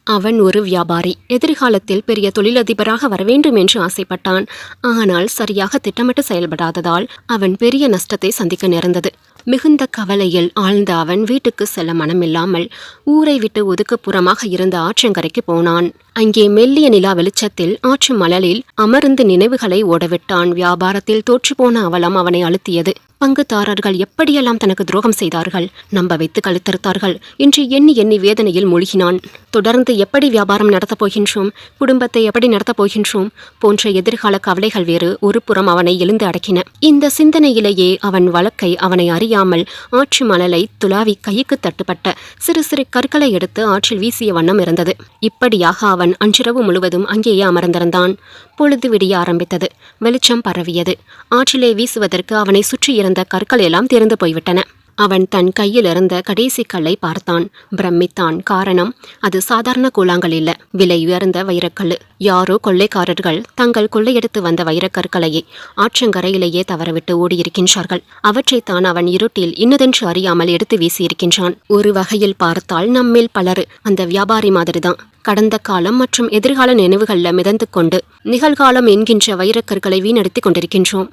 அவன் ஒரு வியாபாரி. எதிர்காலத்தில் பெரிய தொழிலதிபராக வரவேண்டும் என்று ஆசைப்பட்டான். ஆனால் சரியாக திட்டமிட்டு செயல்படாததால் அவன் பெரிய நஷ்டத்தை சந்திக்க நேர்ந்தது. மிகுந்த கவலையில் ஆழ்ந்த அவன் வீட்டுக்கு செல்ல மனமில்லாமல் ஊரை விட்டு ஒதுக்குப்புறமாக இருந்த ஆற்றங்கரைக்கு போனான். அங்கே மெல்லிய நிலா வெளிச்சத்தில் ஆற்று மணலில் அமர்ந்து நினைவுகளை ஓடவிட்டான். வியாபாரத்தில் தோற்றுப்போன அவலம் அவனை அழுத்தியது. பங்குதாரர்கள் எப்படியெல்லாம் தனக்கு துரோகம் செய்தார்கள், நம்ப வைத்து கழுத்தறுத்தார்கள் என்று எண்ணி எண்ணி வேதனையில் மூழ்கினான். தொடர்ந்து எப்படி வியாபாரம் நடத்தப் போகின்றோம், குடும்பத்தை எப்படி நடத்தப் போகின்றோம் போன்ற எதிர்கால கவலைகள் வேறு ஒரு புறம் அவனை எழுந்து அடக்கின. இந்த சிந்தனையிலேயே அவன் வழக்கை அவனை அறியாமல் ஆற்று மணலை துளாவி கைக்கு தட்டுப்பட்ட சிறு சிறு கற்களை எடுத்து ஆற்றில் வீசிய வண்ணம் இருந்தது. இப்படியாக அவன் அன்றிரவு முழுவதும் அங்கேயே அமர்ந்திருந்தான். பொழுது விடிய ஆரம்பித்தது. வெளிச்சம் பரவியது. ஆற்றிலே வீசுவதற்கு அவனை சுற்றி இருந்த கற்கள் எல்லாம் தெரிந்து போய்விட்டன. அவன் தன் கையில் இருந்த கடைசி கல்லை பார்த்தான். பிரமித்தான். காரணம், அது சாதாரண கூழாங்கல் இல்ல, விலை உயர்ந்த வைரக்கல். யாரோ கொள்ளைக்காரர்கள் தங்கள் கொள்ளையெடுத்து வந்த வைரக்கற்களையே ஆற்றங்கரையிலேயே தவறவிட்டு ஓடியிருக்கின்றார்கள். அவற்றைத்தான் அவன் இருட்டில் இன்னதென்று அறியாமல் எடுத்து வீசியிருக்கின்றான். ஒரு வகையில் பார்த்தால் நம்மில் பலர் அந்த வியாபாரி மாதிரிதான். கடந்த காலம் மற்றும் எதிர்கால நினைவுகள்ல மிதந்து கொண்டு நிகழ்காலம் என்கின்ற வைரக்கற்களை வீணடித்துக் கொண்டிருக்கின்றோம்.